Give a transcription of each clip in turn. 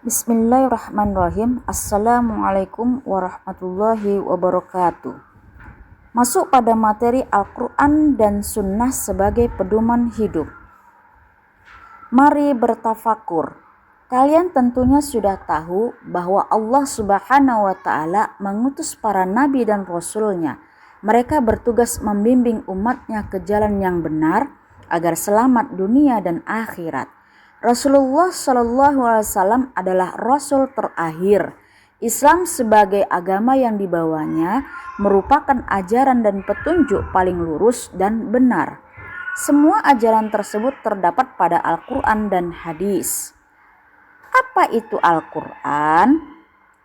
Bismillahirrahmanirrahim. Assalamualaikum warahmatullahi wabarakatuh. Masuk pada materi Al-Quran dan Sunnah sebagai pedoman hidup. Mari bertafakur. Kalian tentunya sudah tahu bahwa Allah Subhanahu wa Ta'ala mengutus para nabi dan rasulnya. Mereka bertugas membimbing umatnya ke jalan yang benar agar selamat dunia dan akhirat. Rasulullah SAW adalah Rasul terakhir. Islam sebagai agama yang dibawanya merupakan ajaran dan petunjuk paling lurus dan benar. Semua ajaran tersebut terdapat pada Al-Quran dan hadis. Apa itu Al-Quran?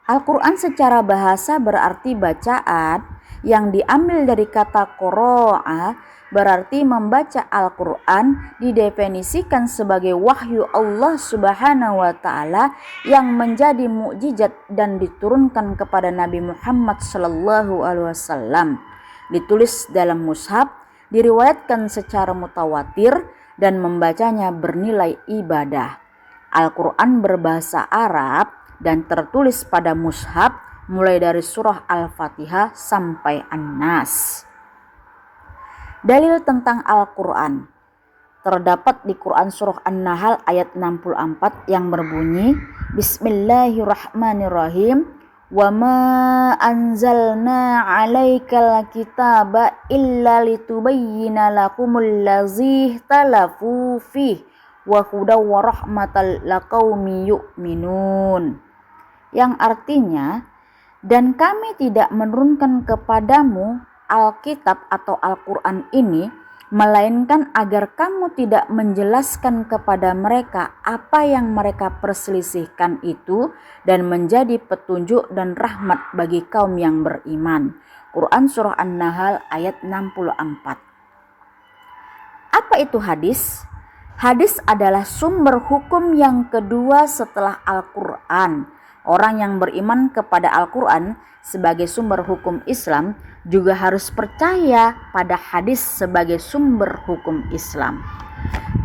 Al-Quran secara bahasa berarti bacaan, yang diambil dari kata qara'a berarti membaca. Al-Quran didefinisikan sebagai wahyu Allah Subhanahu wa Ta'ala yang menjadi mukjizat dan diturunkan kepada Nabi Muhammad SAW. Ditulis dalam mushaf, diriwayatkan secara mutawatir dan membacanya bernilai ibadah. Al-Quran berbahasa Arab dan tertulis pada mushaf mulai dari surah Al-Fatihah sampai An-Nas. Dalil tentang Al-Quran terdapat di Quran surah An-Nahl ayat 64 yang berbunyi, Bismillahirrahmanirrahim, wa ma anzalna 'alaikal kitaba illa litubayyina lakumul ladzi ikhtalafu fihi wa hudaw wa rahmatal liqaumi yu'minun, yang artinya, dan kami tidak menurunkan kepadamu Alkitab atau Al-Quran ini melainkan agar kamu tidak menjelaskan kepada mereka apa yang mereka perselisihkan itu, dan menjadi petunjuk dan rahmat bagi kaum yang beriman. Quran surah An-Nahl ayat 64. Apa itu hadis? Hadis adalah sumber hukum yang kedua setelah Al-Quran. Orang yang beriman kepada Al-Quran sebagai sumber hukum Islam juga harus percaya pada hadis sebagai sumber hukum Islam.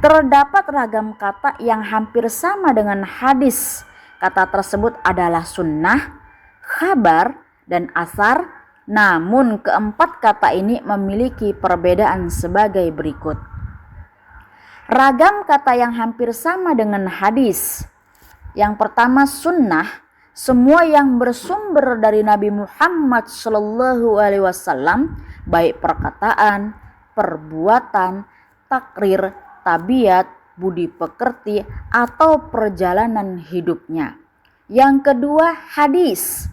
Terdapat ragam kata yang hampir sama dengan hadis. Kata tersebut adalah sunnah, khabar, dan athar. Namun keempat kata ini memiliki perbedaan sebagai berikut. Ragam kata yang hampir sama dengan hadis. Yang pertama sunnah, semua yang bersumber dari Nabi Muhammad SAW, baik perkataan, perbuatan, takrir, tabiat, budi pekerti, atau perjalanan hidupnya. Yang kedua hadis,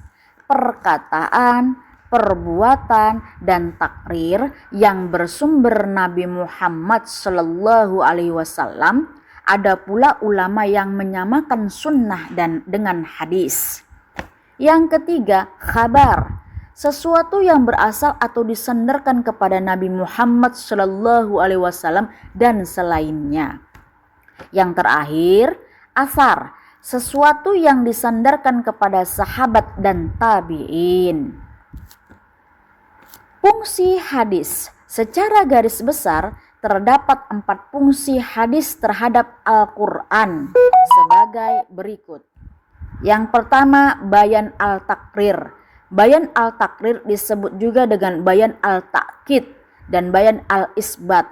perkataan, perbuatan, dan takrir yang bersumber Nabi Muhammad SAW. Ada pula ulama yang menyamakan sunnah dan dengan hadis. Yang ketiga, khabar, sesuatu yang berasal atau disandarkan kepada Nabi Muhammad SAW dan selainnya. Yang terakhir, athar, sesuatu yang disandarkan kepada sahabat dan tabi'in. Fungsi hadis. Secara garis besar, terdapat 4 fungsi hadis terhadap Al-Quran sebagai berikut. Yang pertama, bayan al-takrir. Bayan al-takrir disebut juga dengan bayan al-ta'kid dan bayan al-isbat.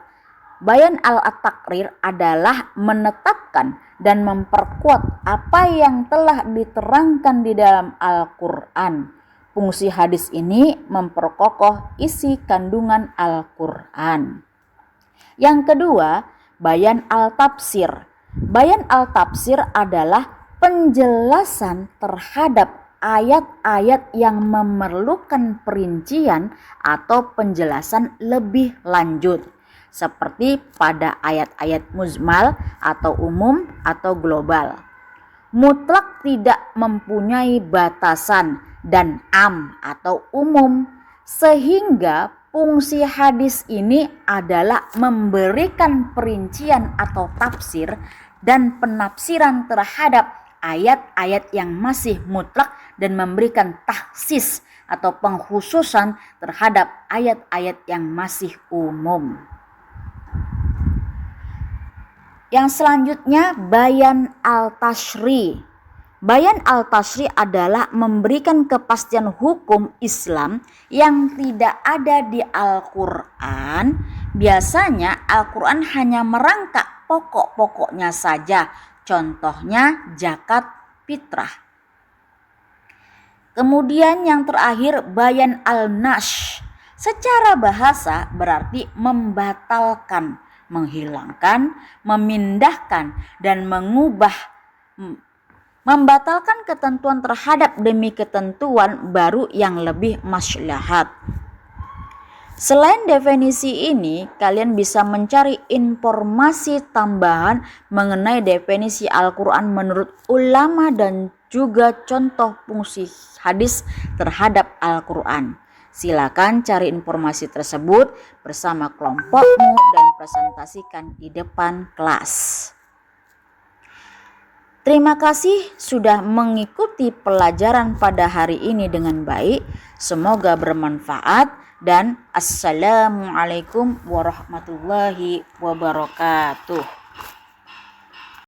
Bayan al-takrir adalah menetapkan dan memperkuat apa yang telah diterangkan di dalam Al-Quran. Fungsi hadis ini memperkokoh isi kandungan Al-Quran. Yang kedua, bayan al-tafsir. Bayan al-tafsir adalah penjelasan terhadap ayat-ayat yang memerlukan perincian atau penjelasan lebih lanjut, seperti pada ayat-ayat mujmal atau umum atau global. Mutlak tidak mempunyai batasan dan am atau umum, sehingga fungsi hadis ini adalah memberikan perincian atau tafsir dan penafsiran terhadap ayat-ayat yang masih mutlak dan memberikan takhsis atau pengkhususan terhadap ayat-ayat yang masih umum. Yang selanjutnya bayan al-tashri. Bayan al-tashri' adalah memberikan kepastian hukum Islam yang tidak ada di Al-Quran. Biasanya Al-Quran hanya merangkak pokok-pokoknya saja, contohnya zakat fitrah. Kemudian yang terakhir bayan al-nash. Secara bahasa berarti membatalkan, menghilangkan, memindahkan, dan mengubah. Membatalkan ketentuan terhadap demi ketentuan baru yang lebih maslahat. Selain definisi ini, kalian bisa mencari informasi tambahan mengenai definisi Al-Quran menurut ulama dan juga contoh fungsi hadis terhadap Al-Quran. Silakan cari informasi tersebut bersama kelompokmu dan presentasikan di depan kelas. Terima kasih sudah mengikuti pelajaran pada hari ini dengan baik. Semoga bermanfaat dan assalamualaikum warahmatullahi wabarakatuh.